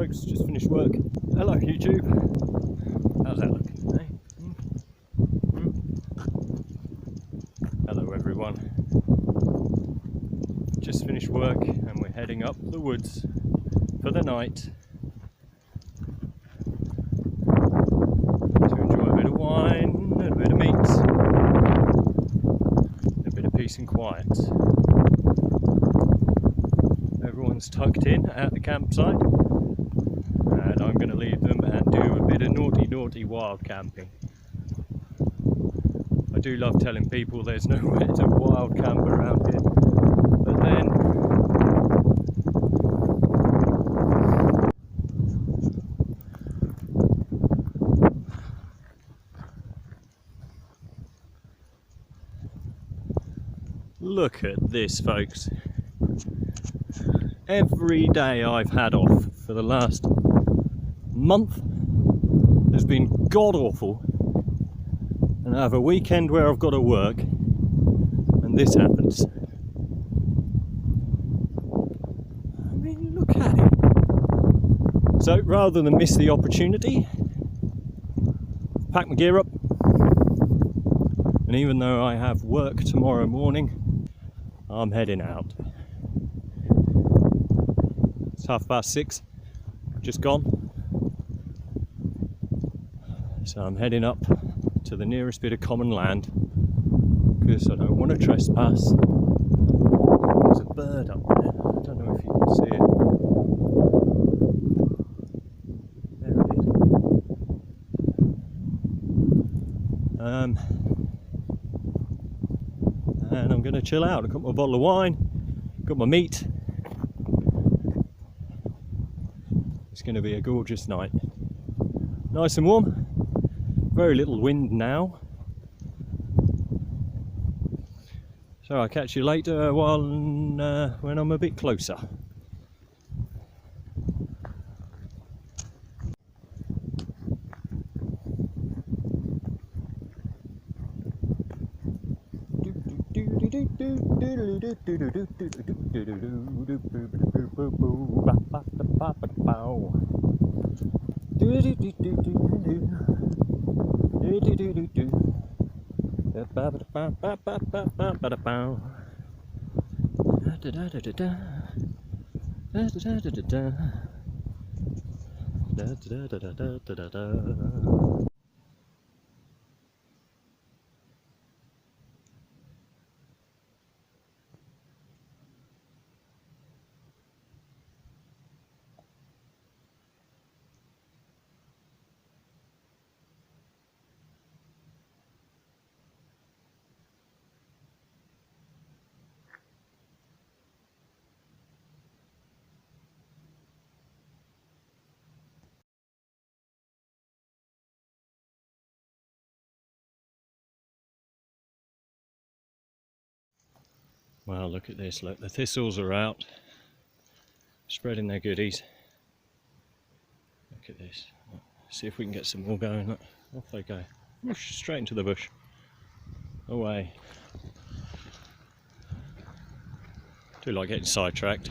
folks, just finished work. Hello YouTube. How's that looking? Eh? Hello everyone. Just finished work and we're heading up the woods for the night to enjoy a bit of wine and a bit of meat, a bit of peace and quiet. Everyone's tucked in at the campsite and I'm going to leave them and do a bit of naughty wild camping. I do love telling people there's nowhere to wild camp around here, but then look at this folks. Every day I've had off for the last month has been god awful, and I have a weekend where I've got to work and this happens. I mean, look at it. So rather than miss the opportunity, pack my gear up, and even though I have work tomorrow morning, I'm heading out. It's 6:30, just gone. So I'm heading up to the nearest bit of common land because I don't want to trespass. There's a bird up there. I don't know if you can see it. There it is. And I'm going to chill out. I've got my bottle of wine, got my meat. It's going to be a gorgeous night. Nice and warm. Very little wind now. So I'll catch you later when I'm a bit closer. Well, look at this, look, the thistles are out, spreading their goodies. Look at this, see if we can get some more going. Look, off they go, straight into the bush, away. Do like getting sidetracked.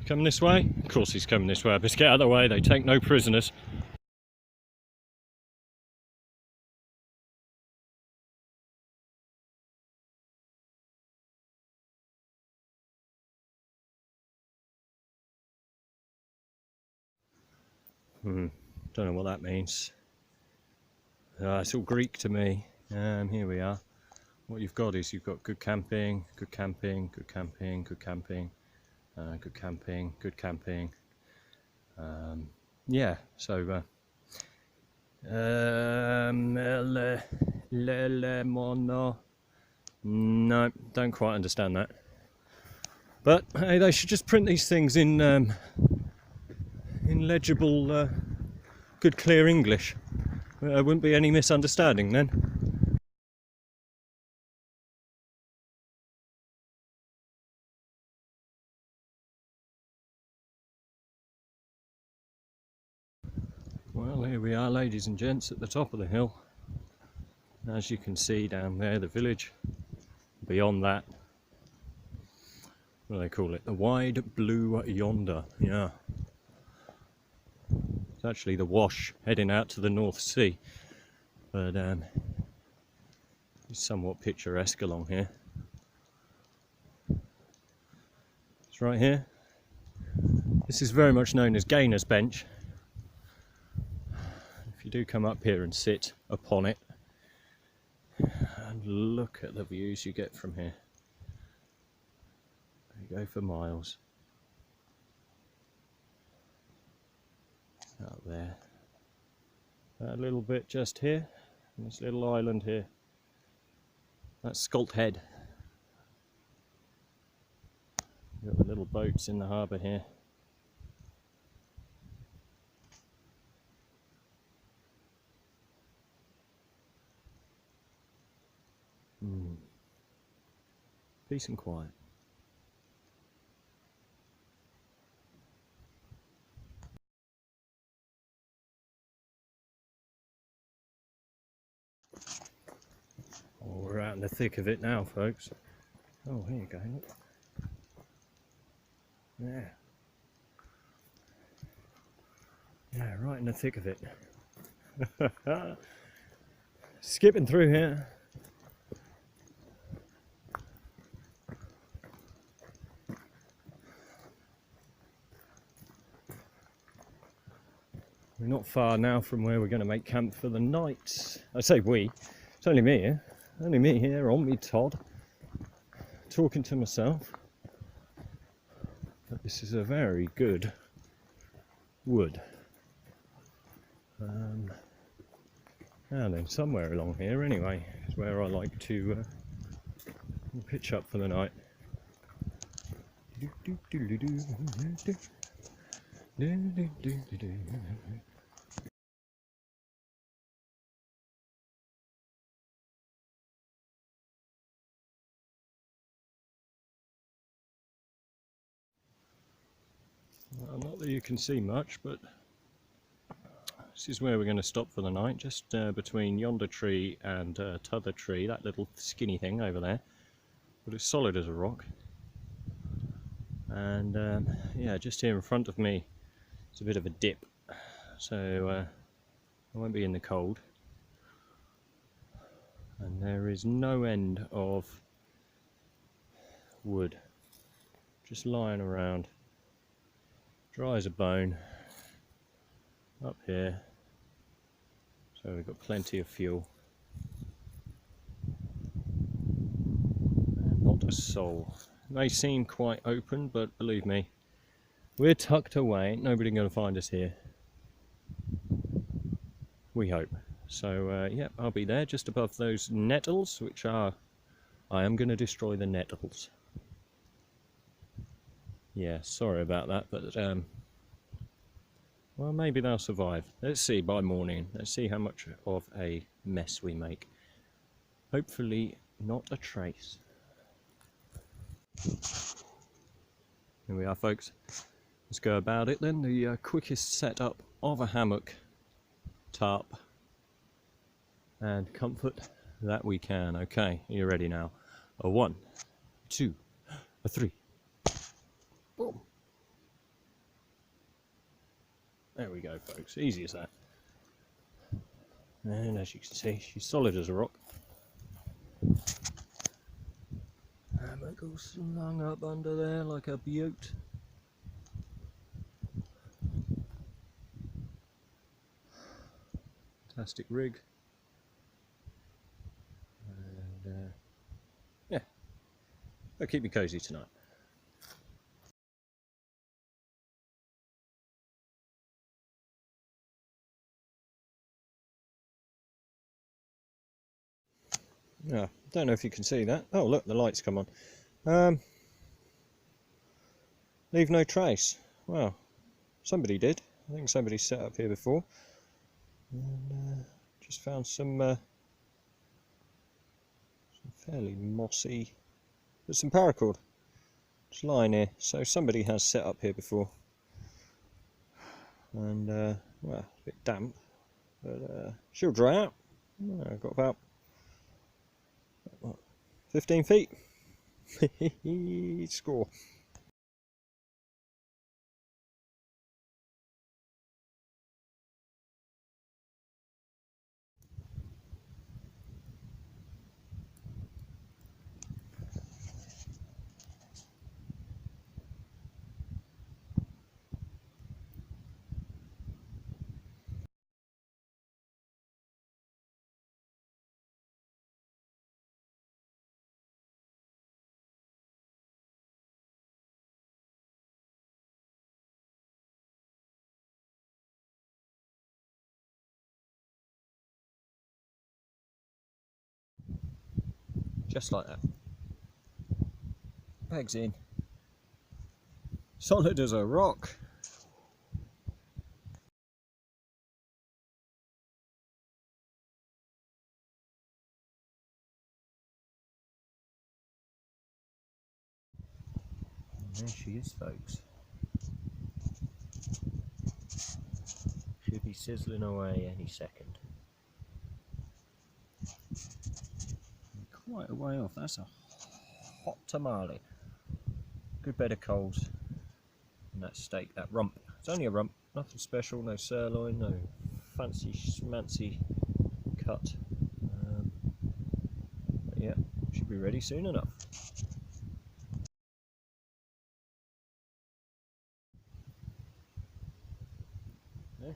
Coming this way? Of course he's coming this way, but get out of the way, they take no prisoners. Don't know what that means. It's all Greek to me. Here we are. What you've got is you've got good camping, good camping, good camping, good camping, good camping, good camping. Yeah, so no, don't quite understand that. But hey, they should just print these things in legible, good clear English. There wouldn't be any misunderstanding then. Well, here we are, ladies and gents, at the top of the hill. As you can see down there, the village. Beyond that, what do they call it? The wide blue yonder, yeah. actually the Wash heading out to the North Sea, but it's somewhat picturesque along here. It's right here. This is very much known as Gainer's Bench. If you do come up here and sit upon it, and look at the views you get from here. There you go for miles. Out there. That little bit just here, and this little island here. That's Scalt Head. You've got the little boats in the harbour here. Peace and quiet. Oh, we're out in the thick of it now, folks. Oh, here you go, look. Yeah. Yeah, right in the thick of it. Skipping through here. We're not far now from where we're going to make camp for the night. I say we, it's only me here. Only me here on me Todd, talking to myself. But this is a very good wood. And then somewhere along here anyway is where I like to pitch up for the night. Well, not that you can see much, but this is where we're going to stop for the night, just between yonder tree and t'other tree, that little skinny thing over there. But it's solid as a rock. And yeah, just here in front of me, it's a bit of a dip, so I won't be in the cold. And there is no end of wood just lying around, dry as a bone, up here. So we've got plenty of fuel. And not a soul. It may seem quite open, but believe me, we're tucked away. Ain't nobody going to find us here. We hope. So yeah, I'll be there just above those nettles, which are... I am going to destroy the nettles. Yeah, sorry about that, but well, maybe they'll survive. Let's see by morning. Let's see how much of a mess we make. Hopefully not a trace. Here we are, folks. Let's go about it then. The quickest setup of a hammock, tarp and comfort that we can. Okay, are you ready now? A 1, 2, a 3. Boom. There we go, folks. Easy as that. And as you can see, she's solid as a rock. Hammock all slung up under there like a beaut. Fantastic rig. And yeah, they'll keep me cosy tonight. Yeah, don't know if you can see that. Oh look, the lights come on. Leave no trace. Well, somebody did. I think somebody set up here before. And just found some fairly mossy, but some paracord just lying here. So somebody has set up here before. And well, a bit damp, but she'll dry out. I've got about 15 feet. Score. just like that. Pegs in. Solid as a rock. And there she is, folks. Should be sizzling away any second. Quite a way off. That's a hot tamale. Good bed of coals. And that steak, that rump. It's only a rump, nothing special, no sirloin, no fancy schmancy cut. But yeah, should be ready soon enough. Yeah.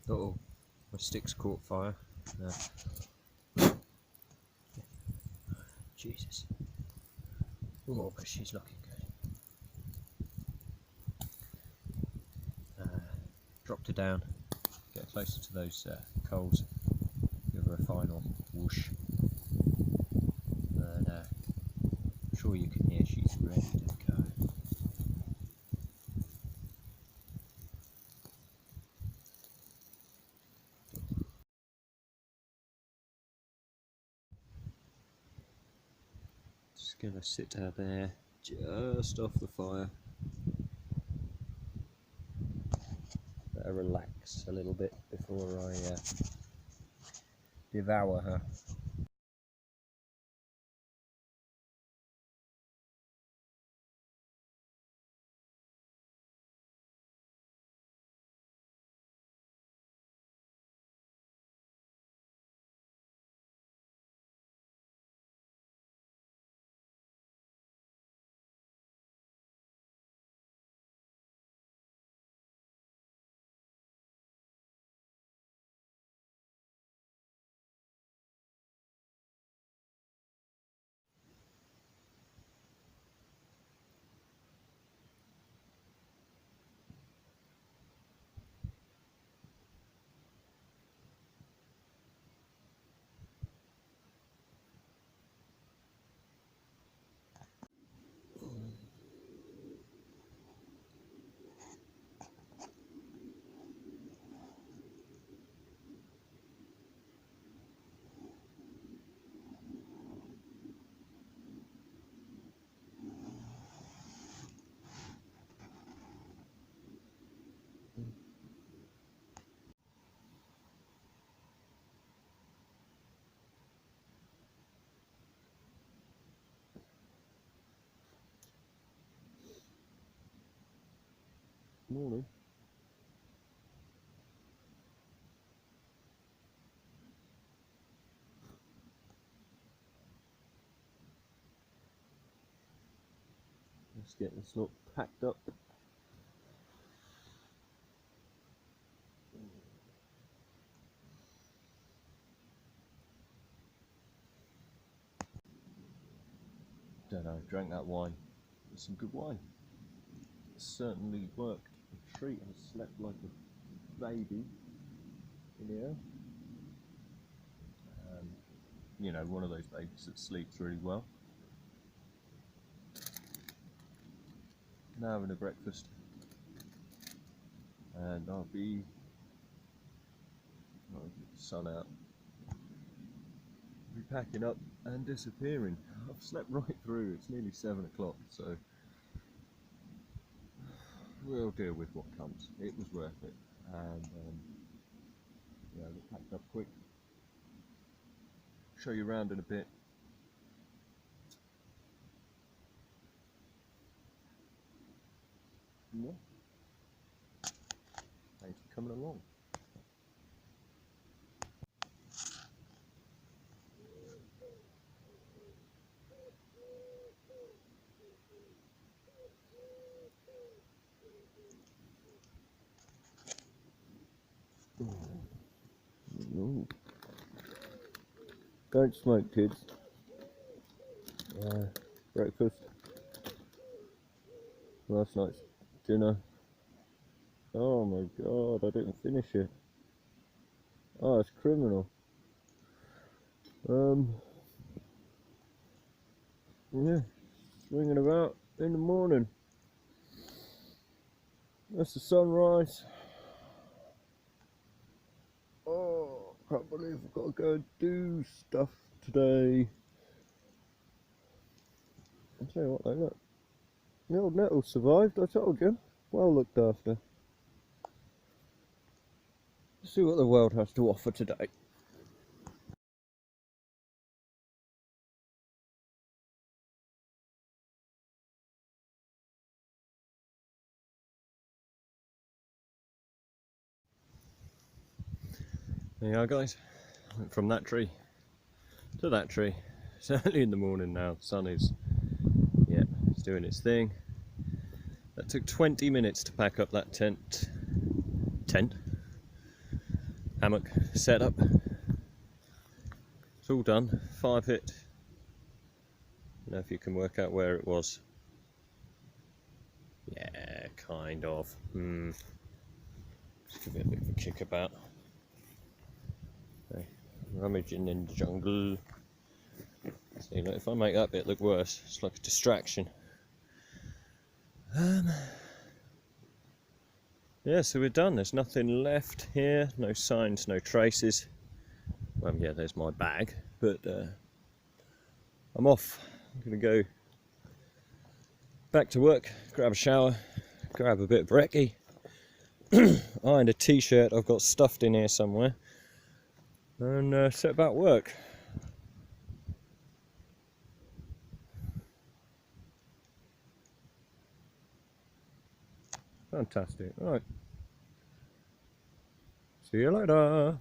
Uh oh, my stick's caught fire. Jesus. Oh, but she's looking good. Dropped her down, get closer to those coals, give her a final whoosh. And I'm sure you can hear she's ready to go. Just gonna sit her there, just off the fire. Let her relax a little bit before I devour her. Morning. Let's get this lot packed up. Don't know, drank that wine. It's some good wine. It certainly worked a treat. I slept like a baby in here. You know, one of those babies that sleeps really well. Now having a breakfast, and I'll be I'll get the sun out. Be packing up and disappearing. I've slept right through. It's nearly 7 o'clock, so we'll deal with what comes. It was worth it, and yeah, I'll get packed up quick. Show you around in a bit. Yeah. Thanks for coming along. Ooh. Don't smoke, kids. Breakfast. Last night's dinner. Oh my god, I didn't finish it. Oh, it's criminal. Yeah, swinging about in the morning. That's the sunrise. Oh, can't believe I've got to go and do stuff today. I'll tell you what though, look. The old nettle survived, I told you. Well looked after. Let's see what the world has to offer today. There you are, guys. Went from that tree to that tree. It's early in the morning now. The sun is, yeah, it's doing its thing. That took 20 minutes to pack up that tent, hammock, setup. It's all done. 5 hit. I don't know if you can work out where it was. Yeah, kind of. Just give it a bit of a kick about. Okay. Rummaging in the jungle. See, look, if I make that bit look worse, it's like a distraction. Yeah, so we're done. There's nothing left here. No signs, no traces. Well, yeah, there's my bag, but I'm off. I'm gonna go back to work, grab a shower, grab a bit of brekkie, ironed a t-shirt I've got stuffed in here somewhere, and set about work. Fantastic. Right. See you later.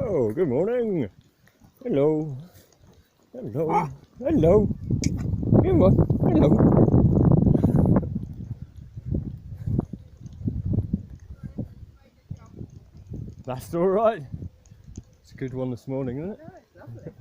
Oh, good morning. Hello. Hello. Hello. Hello. That's all right. It's a good one this morning, isn't it? Yeah, it's lovely.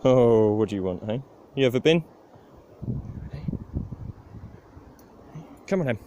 Oh, what do you want, hey? You ever been? Come on, then.